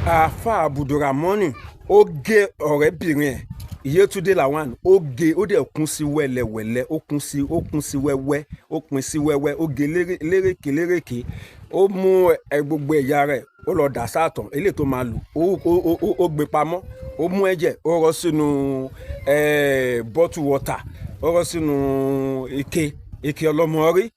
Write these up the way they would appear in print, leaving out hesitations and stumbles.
àáfà Abdulramoni ó gé ọ̀rẹ́bìnrin ẹ̀ Yetunde Lawal ó gé ó dẹ̀ kún sí wẹ́lẹ́wẹ́lẹ́ ó kún sí wẹ́wẹ́ ó pín sí wẹ́wẹ́ ó gé lérèké ó mú gbogbo ẹ̀yà rẹ̀ ó lọ dà sáàtàn eléyìí tó máa lò ó gbé pamọ́ ó mú ẹ̀jẹ̀ ó rọ́ sínú bottle water ó rọ́ sínú ike ọlọ́mọ rí.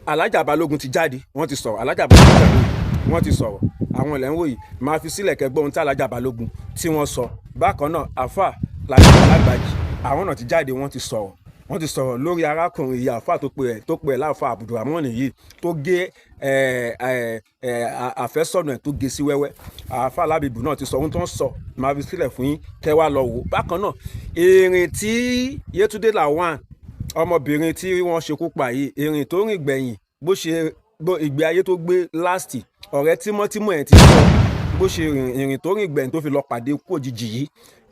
Alájà Balógun ti jáde wọ́n ti sọ̀rọ̀ Alájà Balógun jáde wọ́n ti sọ̀rọ̀ àwọn ilẹ̀ ń wòye máa fi sílẹ̀ kẹgbọ́n ohun tí Alájà Balógun tí wọ́n sọ. Bákan náà àfà Lágbàjì àwọn náà ti jáde wọ́n ti sọ̀rọ̀ lórí arákùnrin yìí àfà tó pe ẹ̀ láàfà Abdulramoni yìí tó gé Afesona tó gé sí wẹ́wẹ́. Àfà Lábìbù náà ti sọ ohun tó ń sọ máa fi sílẹ̀ fún yín kẹ́ wá lọ wò. Bákan náà ìrìn tí Yetunde Lawal ọmọbìnrin tí wọ́n ṣekú pa yìí ìrìn tó rìn gbẹ̀yìn bó ṣe ìgbé ayé tó gbé láàsì ọ̀rẹ́ tímọ́tímọ́ ẹ̀ ti sọ bó ṣe ìrìn tó rìn gbẹ̀yìn tó fi lọ pàdé kú òjijì yìí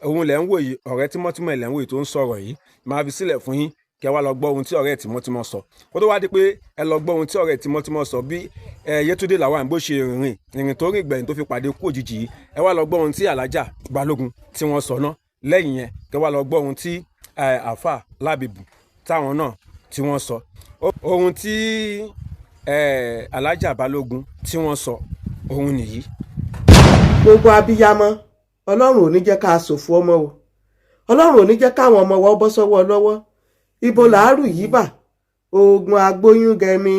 òun lẹ̀ ń wò yìí ọ̀rẹ́ tímọ́tímọ́ ẹ̀ lẹ̀ ń wò yìí tó ń sọ̀rọ̀ yìí máa fi sílẹ̀ fún yín kẹ́ wá lọ gbọ́ ohun tí ọ̀rẹ́ tímọ́tímọ́ sọ kó tó wá di pé ẹ lọ gbọ́ ohun tí ọ̀rẹ́ tímọ́tímọ́ sọ bí Yetunde Lawal bó ṣe ìrìn tó rìn gbẹ̀yìn tó fi pàdé kú òjijì yìí ẹ wá lọ gbọ́ ohun tí Alájà Balógun tí wọ́n sọ náà lẹ́yìn yẹn kẹ́ wá lọ gbọ́ ohun tí àfà Lábìbù táwọn náà tí wọ́n sọ ohun tí Alájà Balógun tí wọ́n sọ ohun nìyí. Gbogbo abiyamọ Ọlọ́run ò ní jẹ́ ká ṣòfò ọmọ o Ọlọ́run ò ní jẹ́ káwọn ọmọ wa bọ́ sọ́wọ́ lọ́wọ́ ibo làárù yìí bà oògùn agbóyún gẹmi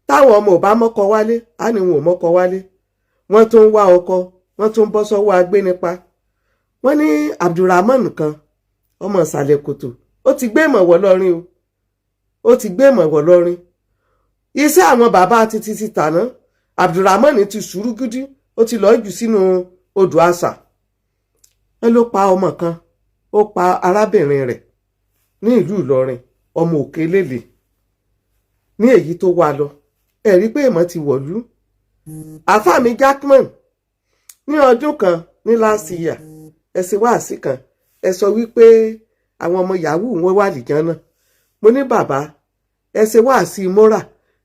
táwọn ọmọ ò bá mọ́kọ wálé á ní wọn ò mọ́kọ wálé wọ́n tún ń wá ọkọ wọ́n tún ń bọ́ sọ́wọ́ agbénipa. Wọ́n ní Abdulramoni kan ọmọ ìsàlẹ̀ kòtò ó ti gbé ìmọ̀ wọ̀ lọ́rin ó ti gbé ìmọ̀ wọ̀ lọ́rin. Iṣẹ́ àwọn bàbá títí tàná Abdulramoni ti sùúrù gidi ó ti lọ́ọ́ jù sínú odò àṣà. Wọ́n ló pa ọmọ kan ó pa arábìnrin rẹ̀ ní ìlú Ìlọrin ọmọ òkè lélè ní èyí tó wá lọ ẹ̀rí pé ìmọ̀ ti wọ̀lú. Àfàmì Jackman ní ọdún kan ní last year ẹ ṣe wáàsí kan ẹ sọ wípé àwọn ọmọ yahoo wọn wà lìjàn náà. Mo ní bàbá ẹ ṣe wáàsí mọ́rà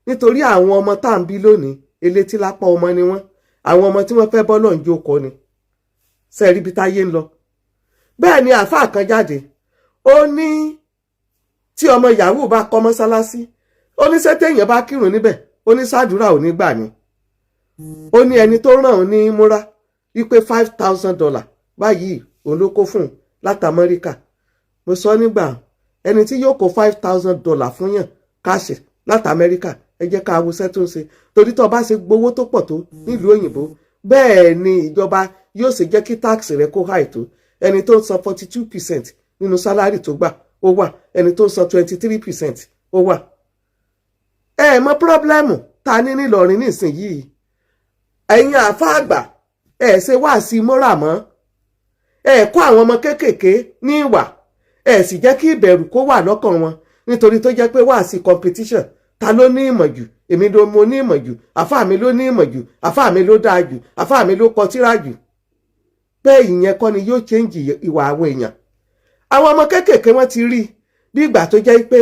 nítorí àwọn ọmọ tá à ń bí lónìí elétí lápá ọmọ ni wọ́n àwọn ọmọ tí wọ́n fẹ́ bọ́lọ̀ ń jókòó ni sẹ́ẹ̀rí bí táyé ń lọ. Bẹ́ẹ̀ ni àáfàá kan jáde ó ní tí ọmọ yahoo bá kọ́ mọ́sálásí ó ní sẹ́tẹ̀yìn bá kírun níbẹ̀ ó ní sàdúrà ò ní gbà ni. Ó ní ẹni tó ràn án ní múra wípé $5,000 báyìí òun ló kó fún un láti Amẹ́ríkà. Mo sọ nígbà ẹni tí yóò kó $5,000 fún yàn káàṣì láti Amẹ́ríkà ẹ jẹ́ ká wo iṣẹ́ tó ń ṣe torí tó bá ṣe gbowó tó pọ̀ tó nílùú òyìnbó bẹ́ẹ̀ ni ìjọba yóò ṣe jẹ́ kí táàkì rẹ̀ kó háì tó. Ẹni tó ń san 42% nínú sálárì tó gbà ó wà ẹni tó ń san 23% ó wà. Ẹ mọ pírọ́blẹ́mù ta ní nílọrin nísìnyìí ẹ̀yin àáfàá àgbà ẹ ṣe wáàsí mọ́rà mọ́ ẹ kọ́ àwọn ọmọ kéékèèké ní ìwà ẹ sì jẹ́ kí ìbẹ̀rù kó wà lọ́kàn wọn nítorí tó jẹ́ pé wáàsí competition ta ló ní ìmọ̀ jù èmi ló mo ní ìmọ̀ jù àfáà mi ló ní ìmọ̀ jù àfáà mi ló dáa jù àfáà mi ló kọ tírà jù. Bẹ́ẹ̀ ìyẹn kọ́ ni yóò change ìwà àwọn èèyàn. Àwọn ọmọ kéékèèké wọ́n ti rí bí ìgbà tó jẹ́ pé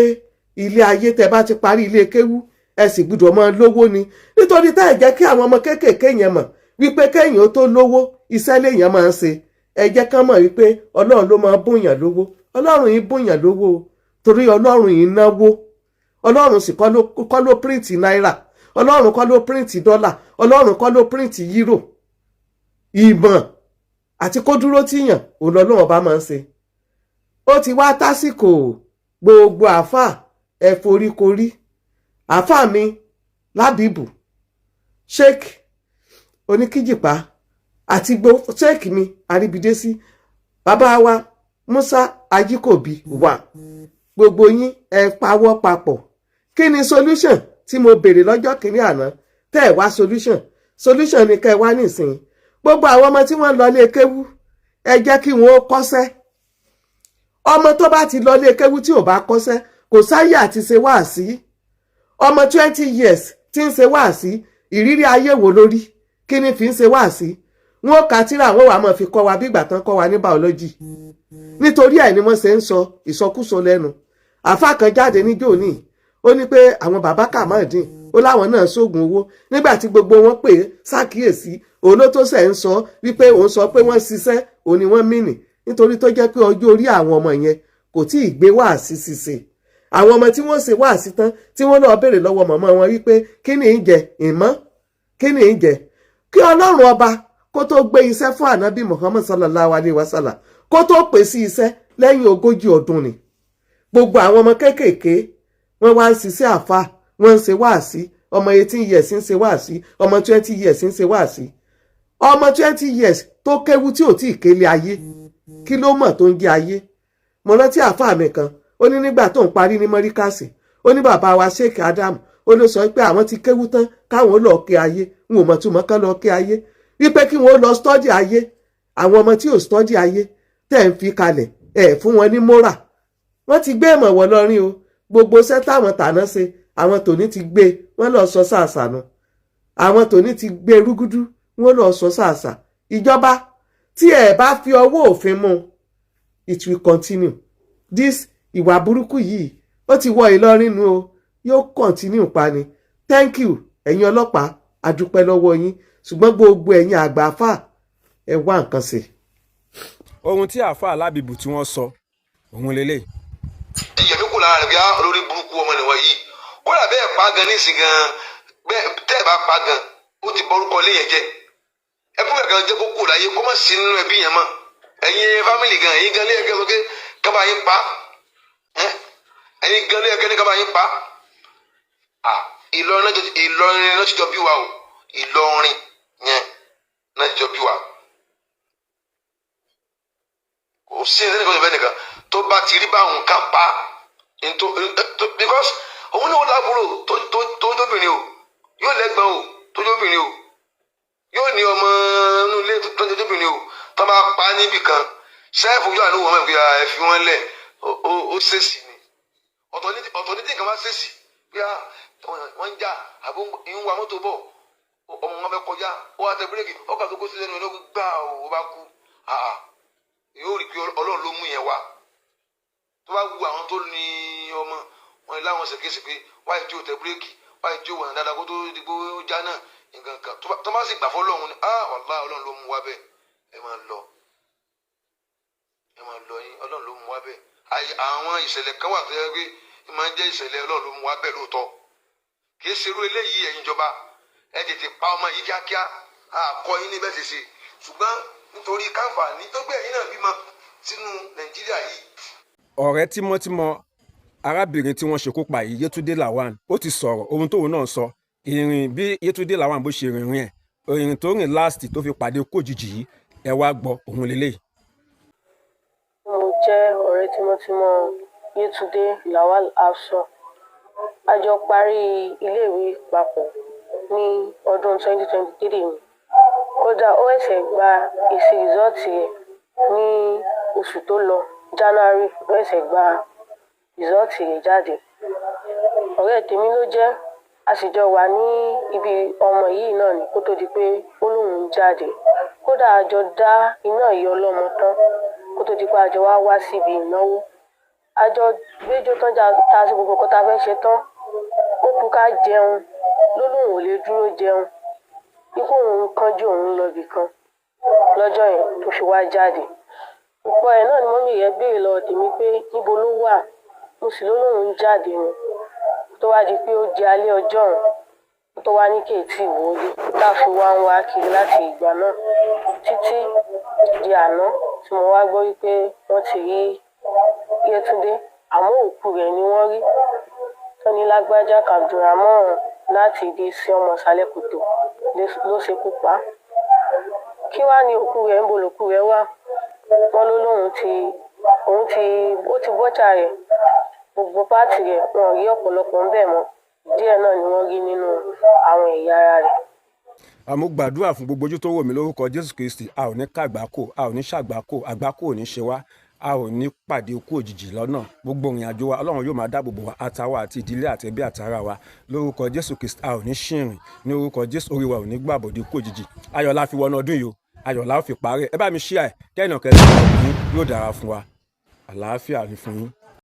ilé ayé tẹ́ bá ti parí ilé kéwú ẹ sì gbọ́dọ̀ máa lówó ni nítorí tá ẹ jẹ́ kí àwọn ọmọ kéékèèké yẹn mọ̀ wípé kéèyàn ó tó lówó iṣẹ́ léèyàn máa ń ṣe ẹ jẹ́ kán mọ̀ wípé Ọlọ́run ló máa bùnyàn lówó Ọlọ́run yìí bùnyàn lówó torí Ọlọ́run yìí náwó Ọlọ́run sì kọ́ ló píríǹtì náírà Ọlọ́run kọ́ ló píríǹtì dọ́là Ọlọ́run kọ́ ló píríǹtì yúrò ìmọ̀ àti kó dúró tíyàn òun lọ́lọ́run ọba máa ń ṣe. Ó ti wá tásìkò gbogbo àáfàá ẹ foríkorí àáfàá mi Lábìbù Sheikh Oníkíjìpá àti Sheikh mi Àríbídésí bàbá wa Musa Ajíkòbí wà gbogbo yín ẹ pawọ́ papọ̀. Kí ni solution tí mo béèrè lọ́jọ́ kìíní àná tẹ́ ẹ wá solution ni kẹ́ ẹ wá nísìnyí. Gbogbo àwọn ọmọ tí wọ́n lọ lé kéwú ẹ jẹ́ kí wọ́n kọ́ṣẹ́. Ọmọ tó bá ti lọ lé kéwú tí ò bá kọ́ṣẹ́ kò sáyè àti ṣe wáàsí. Ọmọ 20 years tí ń ṣe wáàsí ìrírí ayé wo lórí kí ni fi ń ṣe wáàsí. Wọ́n ka tírà wọ́n wà máa fi kọ́ wa bí ìgbà tán kọ́ wa ní biology. Nítorí ẹ̀ ni wọ́n ṣe ń sọ ìsọkúsọ lẹ́nu. Àfáà kan jáde níjó ní ó ní pé àwọn bàbá Kàmáàdín ó láwọn náà sóògùn owó nígbà tí gbogbo wọn pè é ṣàkíyèsí òun ló tó sẹ̀ ń sọ wípé òun sọ pé wọ́n ṣiṣẹ́ òun ni wọ́n mìnì nítorí tó jẹ́ pé ọjọ́ orí àwọn ọmọ yẹn kò tí ì gbé wáàsí ṣíṣe àwọn ọmọ tí wọ́n ṣe wáàsí tán tí wọ́n lọ́ọ́ béèrè lọ́wọ́ màmá wọn wípé kí ni ń jẹ ìmọ̀ kí ni ń jẹ kí ọlọ́run ọba kó tó gbé iṣẹ́ fún ànábì Muhammad sallallahu alayhi wa sallam kó tó pè sí iṣẹ́ lẹ́yìn 40 ọdún ni gbogbo àwọn ọmọ kéékèèké wọ́n wá ń ṣiṣẹ́ àfà wọ́n ń ṣe wáàsí ọmọ 18 years ń ṣe wáàsí ọmọ 20 years ń ṣe wáàsí ọmọ 20 years tó kéwú tí ò tí ì kélé ayé kí ló mọ̀ tó ń jẹ́ ayé mo rántí àfà mi kan ó ní nígbà tó ń parí ní mọ́ríkàsì ó ní bàbá wa Sheikh Adam ó ló sọ pé àwọn ti kéwú tán káwọn lọ ké ayé wọn ò mọ̀ túmọ̀ kán lọ ké ayé wípé kí wọ́n lọ stọ́dì ayé àwọn ọmọ tí ò stọ́dì ayé tẹ̀ ń fi kalẹ̀ fún wọn ní mórà wọ́n ti gbé ìmọ̀ wọ̀ lọ́rin o gbogbo iṣẹ́ táwọn tàná ṣe àwọn tòní ti gbé wọ́n lọ sọ sàṣà nu àwọn tòní ti gbé rúgúdú wọ́n lọ sọ sàṣà ìjọba tí bá fi ọwọ́ òfin mú it will continue this ìwà burúkú yìí ó ti wọ Ìlọrin nu o yóò continue pa ni thank you ẹ̀yin ọlọ́pàá adúpẹ́ lọ́wọ́ yín ṣùgbọ́n gbogbo ẹ̀yin àgbà àfà ẹ wá nǹkan ṣe. ohun tí àfà Alábìbù tí wọ́n sọ òun lélẹ̀. ìyẹ̀mí kò lára rẹ̀ bí olórí burúkú ọmọ nìwọ̀n yìí ó rà bẹ́ẹ̀ pa gan nísìn gan bẹ́ẹ̀ tẹ́ ẹ̀ bá pa gan ó ti borúkọ léyìn jẹ́ ẹ fún ẹ̀kan jẹ́ kó kú láyé kó má sí nínú ẹbí yẹn mọ́ ẹ̀yin fámìlì gan ẹ̀yin gan lé ẹ̀kẹ́ sókè kábà yín pa ẹ̀yin gan lé ẹ̀kẹ́ ní kábà yín pa Ìlọrin náà ti jọ bí wa o Ìlọrin yẹn náà ti jọ bí wa kò sí ẹni kan ìfẹ́ nìkan tó bá ti rí báwọn ká pa because òun náà lábúrò tó jóbìnrin o yóò lẹ́gbọ̀n o tó jóbìnrin o yóò ní ọmọ inú ilé tó jóbìnrin o tó bá pa níbì kan sẹ́ẹ̀fù yóò àánú wọn mọ̀ pé ẹ fi wọ́n lẹ̀ ó ṣèṣì ni ọ̀tọ̀ ní tí nǹkan bá ṣèṣì bí wọ́n ń jà àbó ń wa mọ́tò bọ̀ ọmọ wọn fẹ́ kọjá ó wá tẹ bírèkì ọkà tó kó sí lẹ́nu ẹlọ́gbẹ́ gbà ó bá kú yóò rí pé Ọlọ́run ló mú yẹn wá tó bá wu àwọn tó ní ọmọ wọn láwọn ṣèkéṣèké wáyé tí ó tẹ bírèkì wáyé tí ó wọ̀nà dáadáa kó tó dìgbò já náà nǹkan kan tó bá sì gbà fọ́ Ọlọ́run ni wàlá Ọlọ́run ló mú wá bẹ́ẹ̀ ẹ máa lọ yín Ọlọ́run ló mú wá bẹ́ẹ̀ àwọn ìṣẹ̀lẹ̀ kan wà tó yẹ pé máa ń jẹ́ ìṣẹ̀lẹ̀ Ọlọ́run ló mú wá bẹ́ẹ̀ lóòótọ́ kì í ṣerú eléyìí ẹ̀yin ìjọba ẹ tètè pa ọmọ yìí kíákíá àkọ yín níbẹ̀ ṣe ṣe ṣùgbọ́n nítorí káǹfààní tó gbé ẹ̀yin náà bímọ sínú Nàìjíríà yìí. ọ̀rẹ́ tímọ́tímọ́ arábìnrin tí wọ́n ṣekú pa yìí Yetunde Lawal ó ti sọ̀rọ̀ ohun tóun náà sọ ìrìn bí Yetunde Lawal bó ṣe rìnrìn ẹ̀ ìrìn tó rìn last tó fi pàdé kó òjijì yìí ẹ wá gbọ́ òun lélẹ̀. mo jẹ́ ọ̀rẹ́ tímọ́tímọ́ Yetunde Lawal Afesona a jọ parí iléèwé papọ̀ ní ọdún 2023 ni kódà ó ẹ̀sẹ̀ gba èsì rìsọ́ọ̀tì rẹ̀ ní oṣù tó lọ January ó ẹ̀sẹ̀ gba rìsọ́ọ̀tì rẹ̀ jáde ọ̀rẹ́ tèmi ló jẹ́ a sì jọ wà ní ibi ọmọ yìí náà ní kó tó di pé ó lóun jáde kódà a jọ dá iná ìyá ọlọ́mọ tán kó tó di pé a jọ wá síbi ìnáwó a jọ gbẹ́jọ́ tán ta sí gbogbo nǹkan tá a fẹ́ ṣe tán ó kú ká jẹun ló lóun ò lè dúró jẹun ikú òun kánjú òun lọ́bì kan lọ́jọ́ yẹn tó fi wá jáde ọ̀pọ̀ ẹ̀ náà ni mọ́mí rẹ̀ béèrè lọ́wọ́ tèmi pé níbo ló wà mo sì lóun jáde ni tó wá di pé ó di alẹ́ ọjọ́ ọ̀hún tó wá ní kéètì ìwọlé tá a fi wá ń wá kiri láti ìgbà náà títí di àná tí mo wá gbọ́ wípé wọ́n ti rí Yetunde àmọ́ òkú rẹ̀ ni wọ́n rí tó ní lágbájá Abdulrahman láti ìdí sí ọmọ sálẹ̀kùtò ló ṣekú pa á kí wàá ní òkú rẹ̀ ń bo lòkú rẹ̀ wà wọ́n ló lóun ó ti bọ́jà rẹ̀ gbogbo páàtì rẹ̀ wọn ò rí ọ̀pọ̀lọpọ̀ ń bẹ̀ mọ́ díẹ̀ náà ni wọ́n rí nínú àwọn ẹ̀yà ara rẹ̀. àmọ́ gbàdúrà fún gbogbo ojú tó wò mí lórúkọ Jésù Kristi a ò ní kàgbákò a ò ní ṣàgbákò àgbákò ò ní ṣe wá a ò ní pàdé ikú òjijì lọ́nà gbogbo ìrìn àjò wa Ọlọ́run yóò máa dáàbò bò wá àtàwa àti ìdílé àti ẹbí àtàrà wa lórúkọ Jésù Kristi a ò ní ṣìrìn ní orúkọ Jésù orí wa ò ní gbàbọ̀dé ikú òjijì ayọ̀ la fi wọnú ọdún yìí o ayọ̀ la fi parí ẹ bá mi ṣí ẹ kẹ́hìn ọ̀kẹ́ lẹ́yìn yóò dára fún wa àlàáfíà ni fún yín.